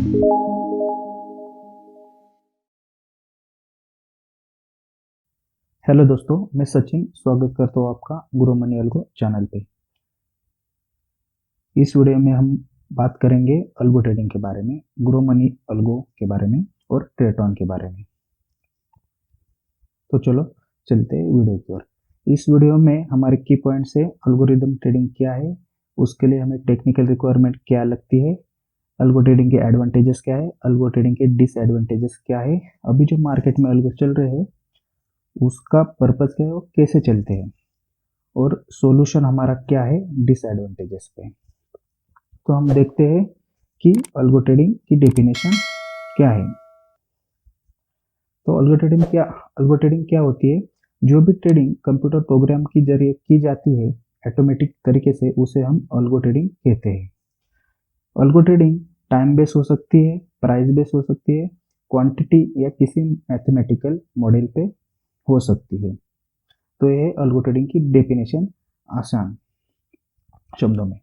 Hello दोस्तों, मैं सचिन स्वागत करता हूँ आपका गुरु मनी अल्गो चैनल पे। इस वीडियो में हम बात करेंगे अल्गो ट्रेडिंग के बारे में, गुरु मनी अल्गो के बारे में और ट्रेटॉन के बारे में। तो चलो चलते हैं वीडियो की ओर। इस वीडियो में हमारे की पॉइंट्स है अल्गोरिदम ट्रेडिंग क्या है, उसके लिए हमें टेक्निकल रिक्वायरमेंट क्या लगती है, अल्गो ट्रेडिंग के एडवांटेजेस क्या है, अल्गो ट्रेडिंग के डिसएडवांटेजेस क्या है, अभी जो मार्केट में अल्गो चल रहे हैं उसका पर्पज क्या है और कैसे चलते हैं, और सॉल्यूशन हमारा क्या है डिसएडवांटेजेस पे। तो हम देखते हैं कि अल्गो ट्रेडिंग की डेफिनेशन क्या है। तो अल्गो ट्रेडिंग क्या होती है? जो भी ट्रेडिंग कंप्यूटर प्रोग्राम के जरिए की जाती है ऑटोमेटिक तरीके से, उसे हम अल्गो ट्रेडिंग कहते हैं। अल्गो ट्रेडिंग टाइम बेस हो सकती है, प्राइस बेस हो सकती है, क्वांटिटी या किसी मैथमेटिकल मॉडल पे हो सकती है। तो यह है अल्गो ट्रेडिंग की डेफिनेशन आसान शब्दों में।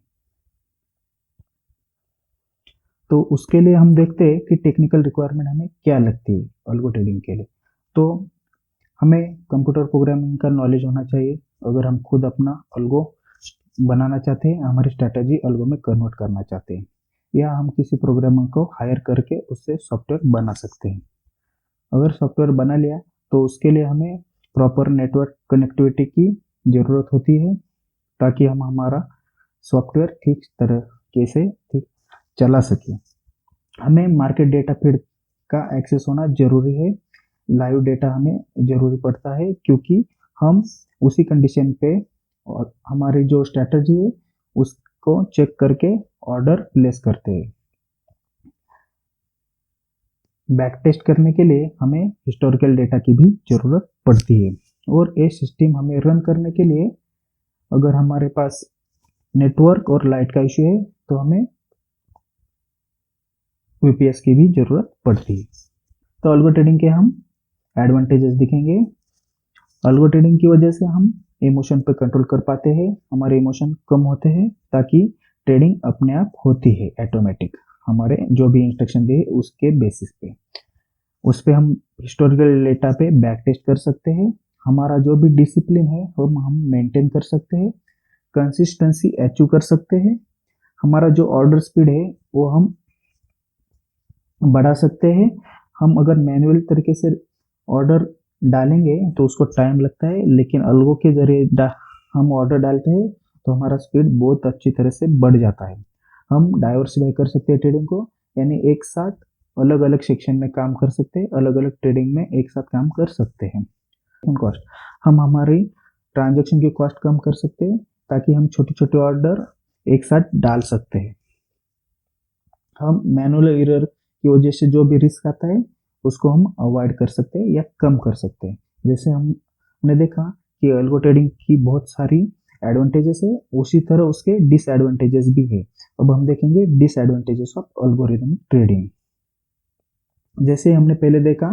तो उसके लिए हम देखते हैं कि टेक्निकल रिक्वायरमेंट हमें क्या लगती है अल्गो ट्रेडिंग के लिए। तो हमें कंप्यूटर प्रोग्रामिंग का नॉलेज होना चाहिए अगर हम खुद अपना अल्गो बनाना चाहते हैं, हमारी स्ट्रैटेजी अल्गो में कन्वर्ट करना चाहते हैं, या हम किसी प्रोग्रामर को हायर करके उससे सॉफ्टवेयर बना सकते हैं। अगर सॉफ्टवेयर बना लिया तो उसके लिए हमें प्रॉपर नेटवर्क कनेक्टिविटी की ज़रूरत होती है, ताकि हम हमारा सॉफ्टवेयर ठीक तरीके से ठीक चला सके। हमें मार्केट डेटा फीड का एक्सेस होना जरूरी है, लाइव डेटा हमें जरूरी पड़ता है, क्योंकि हम उसी कंडीशन पे और हमारी जो स्ट्रैटेजी है उसको चेक करके ऑर्डर प्लेस करते हैं। बैक टेस्ट करने के लिए हमें हिस्टोरिकल डेटा की भी जरूरत पड़ती है, और ये सिस्टम हमें रन करने के लिए अगर हमारे पास नेटवर्क और लाइट का इश्यू है तो हमें वीपीएस की भी जरूरत पड़ती है। तो अल्गो ट्रेडिंग के हम एडवांटेजेस दिखेंगे। अल्गो ट्रेडिंग की वजह से हम इमोशन पे कंट्रोल कर पाते हैं, हमारे इमोशन कम होते हैं, ताकि ट्रेडिंग अपने आप होती है ऑटोमेटिक, हमारे जो भी इंस्ट्रक्शन दिए उसके बेसिस पे। उस पे हम हिस्टोरिकल डेटा पे बैक टेस्ट कर सकते हैं, हमारा जो भी डिसिप्लिन है वो हम मेंटेन कर सकते हैं, कंसिस्टेंसी अचीव कर सकते हैं, हमारा जो ऑर्डर स्पीड है वो हम बढ़ा सकते हैं। हम अगर मैनुअल तरीके से ऑर्डर डालेंगे तो उसको टाइम लगता है, लेकिन अल्गो के जरिए हम ऑर्डर डालते हैं तो हमारा स्पीड बहुत अच्छी तरह से बढ़ जाता है। हम डाइवर्सिफाई कर सकते हैं ट्रेडिंग को, यानी एक साथ अलग अलग सेक्शन में काम कर सकते हैं, अलग अलग ट्रेडिंग में एक साथ काम कर सकते हैं। कॉस्ट, हम हमारी ट्रांजेक्शन की कॉस्ट कम कर सकते हैं, ताकि हम छोटे छोटे ऑर्डर एक साथ डाल सकते हैं। हम मैनुअल एरर की वजह से जो भी रिस्क आता है उसको हम अवॉइड कर सकते हैं या कम कर सकते हैं। जैसे हमने देखा कि अल्गो ट्रेडिंग की बहुत सारी एडवांटेजेस है, उसी तरह उसके डिसएडवांटेजेस भी है। अब हम देखेंगे डिसएडवांटेजेस ऑफ अल्गोरिथम ट्रेडिंग। जैसे हमने पहले देखा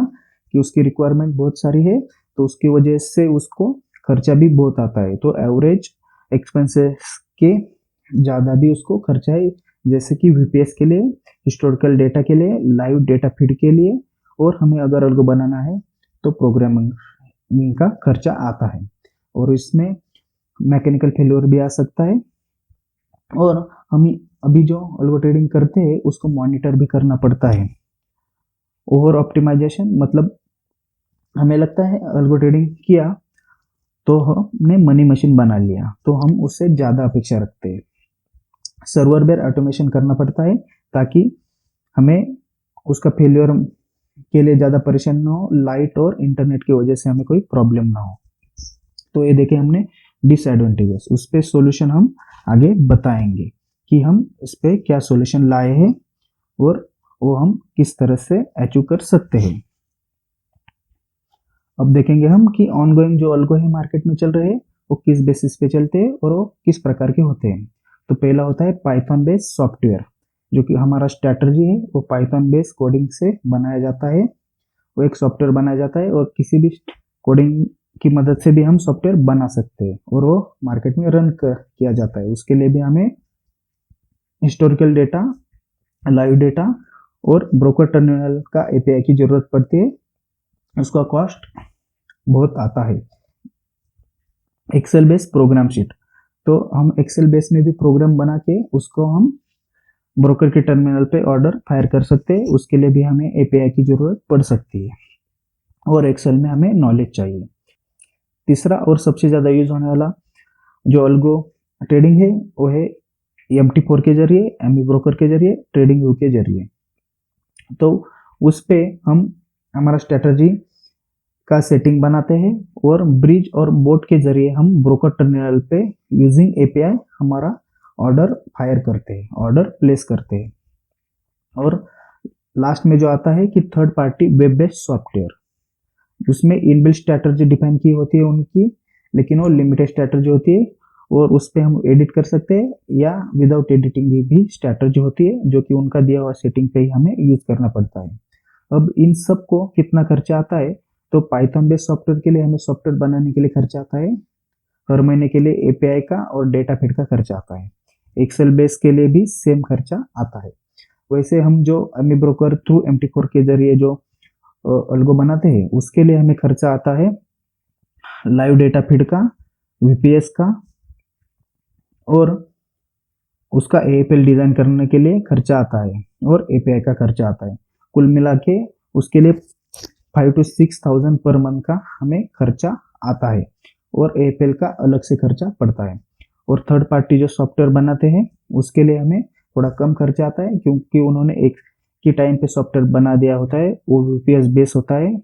कि उसकी रिक्वायरमेंट बहुत सारी है, तो उसकी वजह से उसको खर्चा भी बहुत आता है, तो एवरेज एक्सपेंसेस के ज़्यादा भी उसको खर्चा है, जैसे कि वीपीएस के लिए, हिस्टोरिकल डेटा के लिए, लाइव डेटा फीड के लिए, और हमें अगर अल्गो बनाना है तो प्रोग्रामिंग का खर्चा आता है, और इसमें मैकेनिकल फेल्योर भी आ सकता है। और हम अभी जो अल्गो ट्रेडिंग करते हैं उसको मॉनिटर भी करना पड़ता है। ओवर ऑप्टिमाइजेशन मतलब हमें लगता है अल्गो ट्रेडिंग किया तो हमने मनी मशीन बना लिया, तो हम उससे ज़्यादा अपेक्षा रखते हैं। सर्वर बेर ऑटोमेशन करना पड़ता है, ताकि हमें उसका फेलियर के लिए ज़्यादा परेशान ना हो, लाइट और इंटरनेट की वजह से हमें कोई प्रॉब्लम ना हो। तो ये देखें हमने डिसएडवांटेजेस, उस पर सोल्यूशन हम आगे बताएंगे कि हम इस पर क्या सोल्यूशन लाए हैं और वो हम किस तरह से अचीव कर सकते हैं। अब देखेंगे हम कि ऑनगोइंग जो अल्गो है मार्केट में चल रहे हैं वो किस बेसिस पे चलते हैं और वो किस प्रकार के होते हैं। तो पहला होता है पाइथन बेस्ड सॉफ्टवेयर, जो कि हमारा स्ट्रैटेजी है वो पाइथन बेस्ड कोडिंग से बनाया जाता है। वो एक सॉफ्टवेयर बनाया जाता है और किसी भी कोडिंग की मदद से भी हम सॉफ्टवेयर बना सकते हैं, और वो मार्केट में रन किया जाता है। उसके लिए भी हमें हिस्टोरिकल डेटा, लाइव डेटा और ब्रोकर टर्मिनल का एपीआई की जरूरत पड़ती है, उसका कॉस्ट बहुत आता है। एक्सेल बेस प्रोग्राम शीट, तो हम एक्सेल बेस में भी प्रोग्राम बना के उसको हम ब्रोकर के टर्मिनल पे ऑर्डर फायर कर सकते हैं, उसके लिए भी हमें एपीआई की जरूरत पड़ सकती है और एक्सेल में हमें नॉलेज चाहिए। तीसरा और सबसे ज़्यादा यूज होने वाला जो अल्गो ट्रेडिंग है वो है MT4 के जरिए, एमई ब्रोकर के जरिए, ट्रेडिंग व्यू के जरिए। तो उस पे हम हमारा स्ट्रेटजी का सेटिंग बनाते हैं और ब्रिज और बोट के जरिए हम ब्रोकर टर्मिनल पे यूजिंग एपीआई हमारा ऑर्डर फायर करते हैं, ऑर्डर प्लेस करते हैं। और लास्ट में जो आता है कि third party web based software, उसमें इनबिल्ट स्ट्रेटजी डिफाइन की होती है उनकी, लेकिन वो लिमिटेड स्ट्रेटजी होती है और उस पर हम एडिट कर सकते हैं या विदाउट एडिटिंग भी स्ट्रेटजी होती है, जो कि उनका दिया हुआ सेटिंग पे ही हमें यूज करना पड़ता है। अब इन सब को कितना खर्चा आता है, तो पाइथन बेस्ड सॉफ्टवेयर के लिए हमें सॉफ्टवेयर बनाने के लिए खर्चा आता है हर महीने के लिए एपीआई का और डेटा फीड का खर्चा आता है। एक्सेल बेस के लिए भी सेम खर्चा आता है। वैसे हम जो एमई ब्रोकर थ्रू MT4 के जरिए जो अल्गो बनाते हैं उसके लिए हमें खर्चा आता है लाइव डेटा फीड का, वीपीएस का और उसका AFL डिजाइन करने के लिए खर्चा आता है और एपीआई का खर्चा आता है। कुल मिला के उसके लिए 5 to 6,000 पर मंथ का हमें खर्चा आता है और AFL का अलग से खर्चा पड़ता है। और थर्ड पार्टी जो सॉफ्टवेयर बनाते हैं उसके लिए हमें थोड़ा कम खर्चा आता है, क्योंकि उन्होंने एक की टाइम पे सॉफ्टवेयर बना दिया होता है, वो वीपीएस बेस होता है,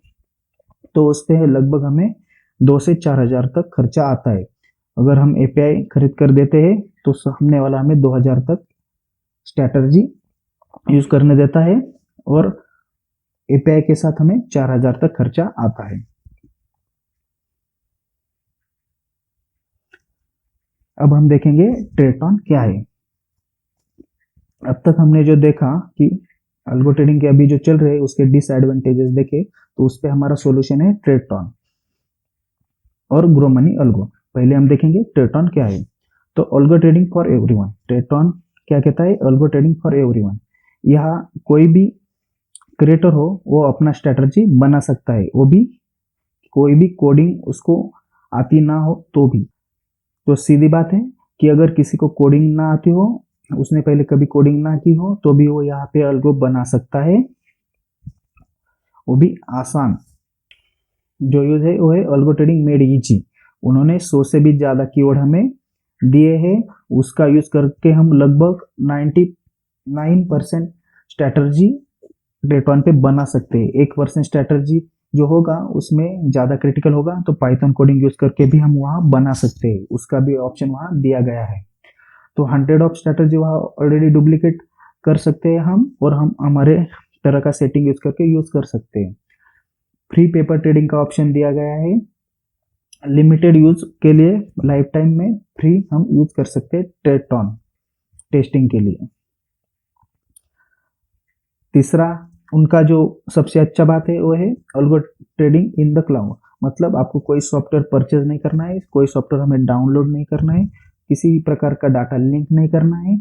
तो उस पर लगभग हमें 2 से 4,000 तक खर्चा आता है। अगर हम एपीआई खरीद कर देते हैं तो सामने वाला हमें 2,000 तक स्ट्रैटेजी यूज करने देता है और एपीआई के साथ हमें 4,000 तक खर्चा आता है। अब हम देखेंगे ट्रेटॉन क्या है। अब तक हमने जो देखा कि अल्गो ट्रेडिंग के अभी जो चल रहे हैं उसके डिसएडवांटेजेस देखे, तो उस पर हमारा सॉल्यूशन है ट्रेटॉन और ग्रो मनी अल्गो। पहले हम देखेंगे ट्रेटॉन क्या है। तो अल्गो ट्रेडिंग फॉर एवरीवन, ट्रेटॉन क्या कहता है, अल्गो ट्रेडिंग फॉर एवरीवन। यहाँ कोई भी क्रिएटर हो वो अपना स्ट्रेटजी बना सकता है, वो भी कोई भी कोडिंग उसको आती ना हो तो भी। तो सीधी बात है कि अगर किसी को कोडिंग ना आती हो, उसने पहले कभी कोडिंग ना की हो, तो भी वो यहाँ पे अल्गो बना सकता है, वो भी आसान। जो यूज है वो है अल्गो ट्रेडिंग मेड इजी। उन्होंने 100 से भी ज्यादा कीवर्ड हमें दिए हैं, उसका यूज करके हम लगभग 99% स्ट्रेटजी ट्रेटॉन पे बना सकते हैं। 1% स्ट्रेटजी जो होगा उसमें ज्यादा क्रिटिकल होगा, तो पाइथन कोडिंग यूज करके भी हम वहां बना सकते हैं, उसका भी ऑप्शन वहां दिया गया है। तो 100 ऑफ स्ट्रेटजी वहां ऑलरेडी डुप्लीकेट कर सकते हैं हम, और हम हमारे तरह का सेटिंग यूज करके यूज कर सकते हैं। फ्री पेपर ट्रेडिंग का ऑप्शन दिया गया है, लिमिटेड यूज के लिए लाइफ टाइम में फ्री हम यूज कर सकते हैं ट्रेटॉन टेस्टिंग के लिए। तीसरा उनका जो सबसे अच्छा बात है वो है algo trading in the cloud. मतलब आपको कोई सॉफ्टवेयर परचेज नहीं करना है, कोई सॉफ्टवेयर हमें डाउनलोड नहीं करना है, किसी भी प्रकार का डाटा लिंक नहीं करना है,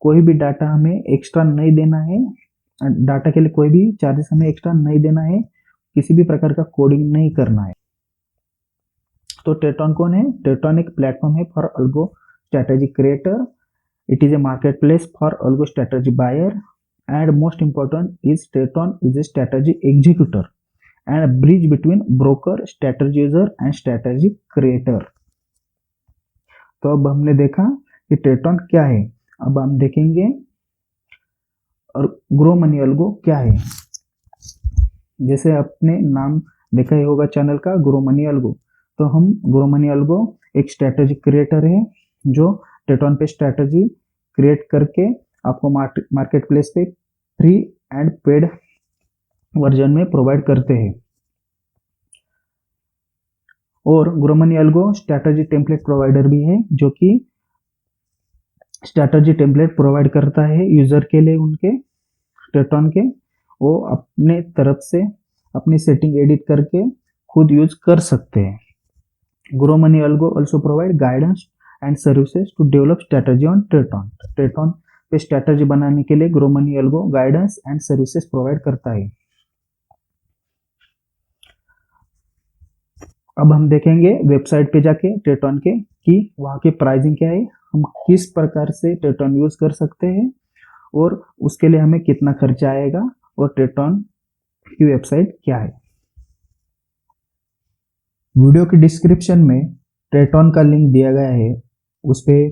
कोई भी डाटा हमें एक्स्ट्रा नहीं देना है, डाटा के लिए कोई भी चार्जेस हमें एक्स्ट्रा नहीं देना है, किसी भी प्रकार का कोडिंग नहीं करना है। तो ट्रेटॉन कौन है? ट्रेटॉन एक प्लेटफॉर्म है for algo strategy creator. It is a marketplace for algo strategy buyer, and most important is Treton is a strategy executor and a bridge between broker, strategy user and strategy creator। तो अब हमने देखा कि ट्रेटॉन क्या है, अब हम देखेंगे और ग्रो मनी अल्गो क्या है। जैसे आपने नाम देखा ही होगा चैनल का, ग्रो मनी अल्गो। तो हम ग्रो मनी अल्गो एक स्ट्रेटेजी क्रिएटर है जो ट्रेटॉन पे स्ट्रेटेजी क्रिएट करके आपको मार्केट प्लेस पे फ्री एंड पेड वर्जन में प्रोवाइड करते हैं। और grow money algo strategy template provider भी है, जो कि स्ट्रेटजी टेम्पलेट प्रोवाइड करता है यूजर के लिए, उनके ट्रेटॉन के। वो अपने तरफ से अपनी सेटिंग एडिट करके खुद यूज कर सकते हैं। Groww money algo also provide guidance and services to develop strategy on Tradetron. Tradetron पे स्ट्रैटेजी बनाने के लिए Groww money algo guidance and services provide करता है। अब हम देखेंगे वेबसाइट पे जाके ट्रेटॉन के कि वहाँ की प्राइसिंग क्या है, हम किस प्रकार से ट्रेटॉन यूज कर सकते हैं और उसके लिए हमें कितना खर्चा आएगा और ट्रेटॉन की वेबसाइट क्या है। वीडियो के डिस्क्रिप्शन में ट्रेटॉन का लिंक दिया गया है, उस पर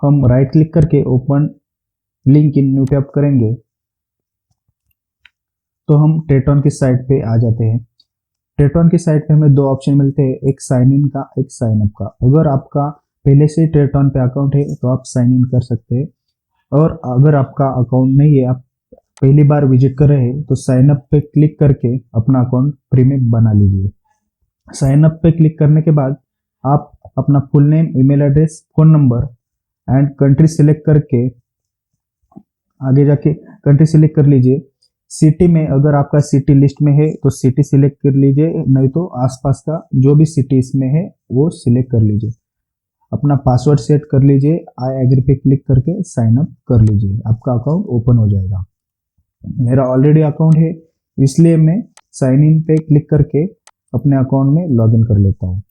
हम राइट क्लिक करके open link in new tab करेंगे तो हम ट्रेटॉन की साइट पे आ जाते हैं। ट्रेटॉन की साइट पे हमें दो ऑप्शन मिलते हैं, एक साइन इन का, एक साइन अप का। अगर आपका पहले से ट्रेटॉन पे अकाउंट है तो आप साइन इन कर सकते हैं, और अगर आपका अकाउंट नहीं है, आप पहली बार विजिट कर रहे हैं, तो साइन अप पे क्लिक करके अपना अकाउंट फ्री में बना लीजिए। साइन अप पे क्लिक करने के बाद आप अपना full name, email address, phone number and country select करके आगे जाके कंट्री सिलेक्ट कर लीजिए। सिटी में अगर आपका सिटी लिस्ट में है तो सिटी सिलेक्ट कर लीजिए, नहीं तो आसपास का जो भी सिटी इसमें है वो सिलेक्ट कर लीजिए। अपना पासवर्ड सेट कर लीजिए, आई एग्री पे क्लिक करके साइन अप कर लीजिए, आपका अकाउंट ओपन हो जाएगा। मेरा ऑलरेडी अकाउंट है, इसलिए मैं साइन इन पे क्लिक करके अपने अकाउंट में लॉगिन कर लेता हूँ।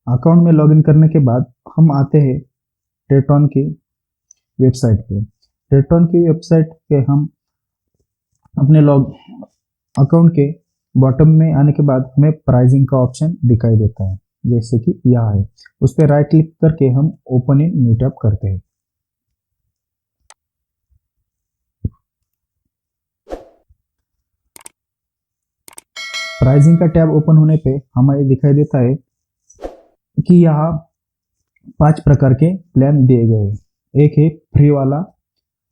अकाउंट में लॉगिन करने के बाद हम आते हैं ट्रेटॉन की वेबसाइट पे। ट्रेटॉन की वेबसाइट पे हम अपने लॉग अकाउंट के बॉटम में आने के बाद हमें प्राइसिंग का ऑप्शन दिखाई देता है, जैसे कि यहाँ है। उस पर राइट क्लिक करके हम ओपन इन न्यू टैब करते हैं। प्राइसिंग का टैब ओपन होने पे हमें दिखाई देता है कि यहाँ 5 प्रकार के प्लान दिए गए हैं। एक है फ्री वाला,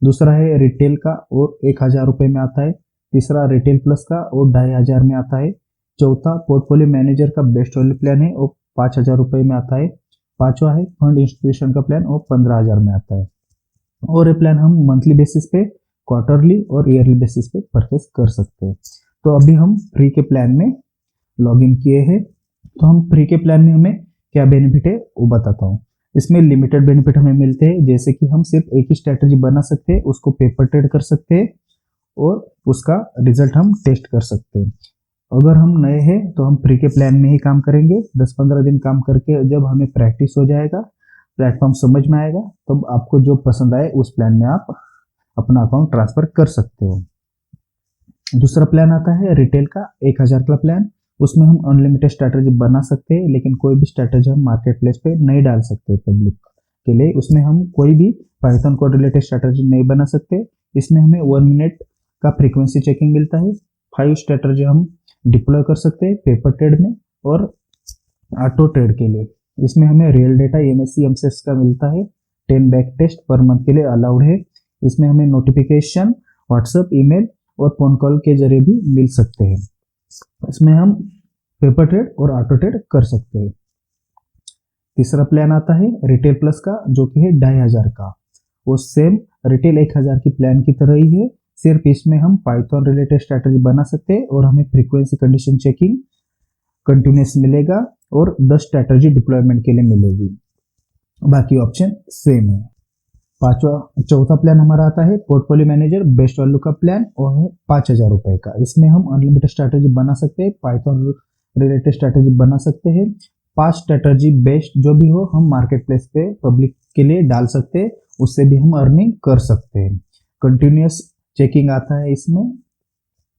दूसरा है रिटेल का और 1000 रुपये में आता है, तीसरा रिटेल प्लस का और 2500 में आता है, चौथा पोर्टफोलियो मैनेजर का बेस्ट वैल्यू प्लान है और 5000 रुपये में आता है, पांचवा है फंड इंस्टीट्यूशन का प्लान और 15000 में आता है। और ये प्लान हम मंथली बेसिस पे, क्वार्टरली और ईयरली बेसिस पे परचेस कर सकते हैं। तो अभी हम फ्री के प्लान में लॉगिन किए हैं, तो हम फ्री के प्लान में हमें क्या बेनिफिट है वो बताता हूँ। इसमें लिमिटेड बेनिफिट हमें मिलते हैं, जैसे कि हम सिर्फ एक ही स्ट्रैटेजी बना सकते हैं, उसको पेपर ट्रेड कर सकते हैं और उसका रिजल्ट हम टेस्ट कर सकते हैं। अगर हम नए हैं तो हम फ्री के प्लान में ही काम करेंगे। 10-15 दिन काम करके जब हमें प्रैक्टिस हो जाएगा, प्लेटफॉर्म समझ में आएगा, तब आपको जो पसंद आए उस प्लान में आप अपना अकाउंट ट्रांसफर कर सकते हो। दूसरा प्लान आता है रिटेल का 1000 का प्लान। उसमें हम अनलिमिटेड स्ट्रैटेजी बना सकते हैं, लेकिन कोई भी स्ट्रैटेजी हम मार्केट प्लेस पे नहीं डाल सकते पब्लिक के लिए। उसमें हम कोई भी पाइथन को रिलेटेड स्ट्रैटेजी नहीं बना सकते। इसमें हमें 1 मिनट का फ्रीक्वेंसी चेकिंग मिलता है। 5 स्ट्रैटेजी हम डिप्लॉय कर सकते हैं पेपर ट्रेड में और ऑटो ट्रेड के लिए। इसमें हमें रियल डेटा MSC MCEX का मिलता है। 10 बैक टेस्ट पर मंथ के लिए अलाउड है। इसमें हमें नोटिफिकेशन व्हाट्सएप, ईमेल और फोन कॉल के जरिए भी मिल सकते हैं। इसमें हम पेपर ट्रेड और ऑटो ट्रेड कर सकते हैं। तीसरा प्लान आता है रिटेल प्लस का, जो कि है 2500 का। वो सेम रिटेल 1000 की प्लान की तरह ही है, सिर्फ इसमें हम पाइथन रिलेटेड स्ट्रैटेजी बना सकते हैं और हमें फ्रीक्वेंसी कंडीशन चेकिंग कंटिन्यूस मिलेगा और 10 स्ट्रैटेजी डिप्लॉयमेंट के लिए मिलेगी। बाकी ऑप्शन सेम है। चौथा प्लान हमारा आता है पोर्टफोलियो मैनेजर बेस्ट वैल्यू का प्लान और है 5000 रुपए का। इसमें हम अनलिमिटेड स्ट्रैटेजी बना सकते हैं, पाइथन रिलेटेड स्ट्रैटेजी बना सकते हैं। 5 स्ट्रैटेजी बेस्ट जो भी हो हम मार्केट प्लेस पे पब्लिक के लिए डाल सकते हैं, उससे भी हम अर्निंग कर सकते हैं। कंटिन्यूस चेकिंग आता है इसमें,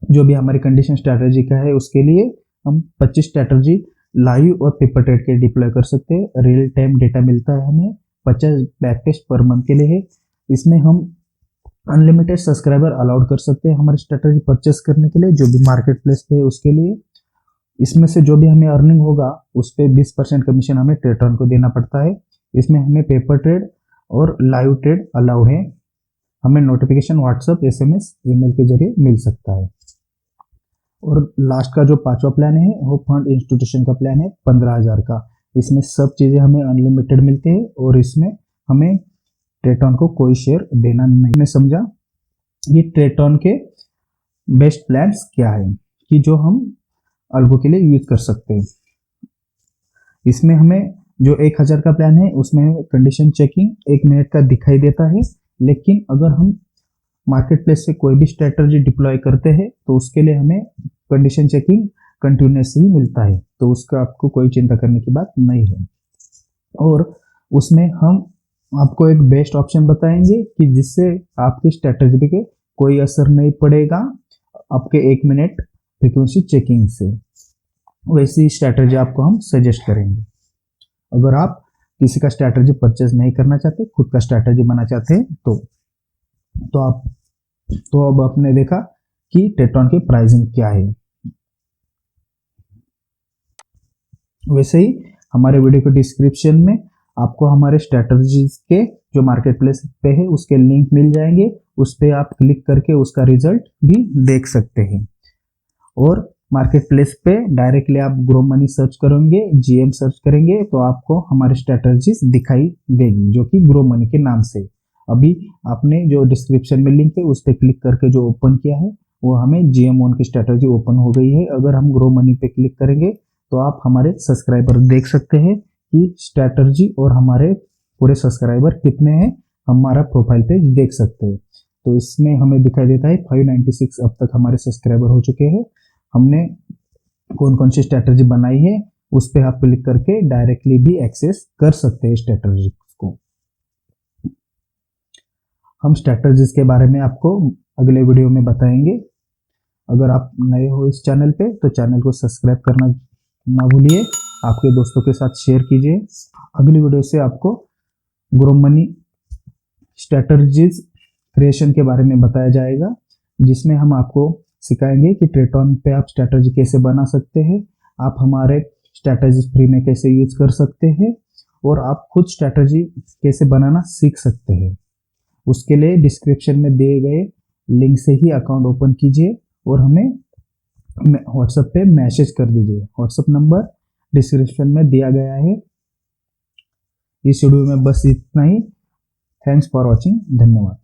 जो भी हमारी कंडीशन स्ट्रैटेजी का है उसके लिए हम 25 स्ट्रैटेजी लाइव और पेपर ट्रेड के डिप्लॉय कर सकते हैं। रियल टाइम डेटा मिलता है हमें, 50 बैक टेस्ट पर मंथ के लिए है। इसमें हम अनलिमिटेड सब्सक्राइबर अलाउड कर सकते हैं हमारी स्ट्रैटेजी परचेस करने के लिए, जो भी मार्केट प्लेस पे है उसके लिए। इसमें से जो भी हमें अर्निंग होगा उस पर 20% कमीशन हमें ट्रेटॉन को देना पड़ता है। इसमें हमें पेपर ट्रेड और लाइव ट्रेड अलाउड है। हमें नोटिफिकेशन व्हाट्सएप, SMS, ईमेल के जरिए मिल सकता है। और लास्ट का जो 5वां प्लान है वो फंड इंस्टीट्यूशन का प्लान है 15000 का। इसमें सब चीज़ें हमें अनलिमिटेड मिलते हैं और इसमें हमें ट्रेटॉन को कोई शेयर देना नहीं। मैं समझा ये ट्रेटॉन के बेस्ट प्लान्स क्या है कि जो हम अल्गो के लिए यूज कर सकते हैं। इसमें हमें जो 1000 का प्लान है उसमें कंडीशन चेकिंग 1 मिनट का दिखाई देता है, लेकिन अगर हम मार्केट प्लेस से कोई भी स्ट्रेटजी डिप्लॉय करते हैं तो उसके लिए हमें कंडीशन चेकिंग कंटिन्यूस ही मिलता है, तो उसका आपको कोई चिंता करने की बात नहीं है। और उसमें हम आपको एक बेस्ट ऑप्शन बताएंगे कि जिससे आपकी स्ट्रेटजी पे कोई असर नहीं पड़ेगा आपके 1 मिनट फ्रीक्वेंसी चेकिंग से। वैसी स्ट्रेटजी आपको हम सजेस्ट करेंगे। अगर आप किसी का स्ट्रेटजी परचेज नहीं करना चाहते, खुद का स्ट्रेटजी बनाना चाहते हैं तो अब आपने देखा कि ट्रेटॉन की प्राइसिंग क्या है। वैसे ही हमारे वीडियो के डिस्क्रिप्शन में आपको हमारे स्ट्रेटजीज के जो मार्केट प्लेस पे है उसके लिंक मिल जाएंगे, उस पर आप क्लिक करके उसका रिजल्ट भी देख सकते हैं। और मार्केट प्लेस पे डायरेक्टली आप ग्रो मनी सर्च करेंगे, जीएम सर्च करेंगे तो आपको हमारे स्ट्रेटजीज दिखाई देगी जो कि ग्रो मनी के नाम से। अभी आपने जो डिस्क्रिप्शन में लिंक है उस पर क्लिक करके जो ओपन किया है वो हमें GM1 की स्ट्रेटजी ओपन हो गई है। अगर हम ग्रो मनी पे क्लिक करेंगे तो आप हमारे सब्सक्राइबर देख सकते हैं कि स्ट्रेटजी और हमारे पूरे सब्सक्राइबर कितने हैं, हमारा प्रोफाइल पेज देख सकते हैं। तो इसमें हमें दिखाई देता है 596 अब तक हमारे सब्सक्राइबर हो चुके हैं। हमने कौन कौन सी स्ट्रेटजी बनाई है उस पर आप क्लिक करके डायरेक्टली भी एक्सेस कर सकते हैं स्ट्रेटजी को। हम स्ट्रेटजीज के बारे में आपको अगले वीडियो में बताएंगे। अगर आप नए हो इस चैनल पे तो चैनल को सब्सक्राइब करना ना भूलिए, आपके दोस्तों के साथ शेयर कीजिए। अगली वीडियो से आपको ग्रो मनी स्ट्रेटजीज क्रिएशन के बारे में बताया जाएगा, जिसमें हम आपको सिखाएंगे कि ट्रेटॉन पे आप स्ट्रेटजी कैसे बना सकते हैं, आप हमारे स्ट्रेटजी फ्री में कैसे यूज कर सकते हैं और आप खुद स्ट्रेटजी कैसे बनाना सीख सकते हैं। उसके लिए डिस्क्रिप्शन में दिए गए लिंक से ही अकाउंट ओपन कीजिए और हमें व्हाट्सएप पे मैसेज कर दीजिए। व्हाट्सएप नंबर डिस्क्रिप्शन में दिया गया है। इस वीडियो में बस इतना ही। Thanks for watching. धन्यवाद।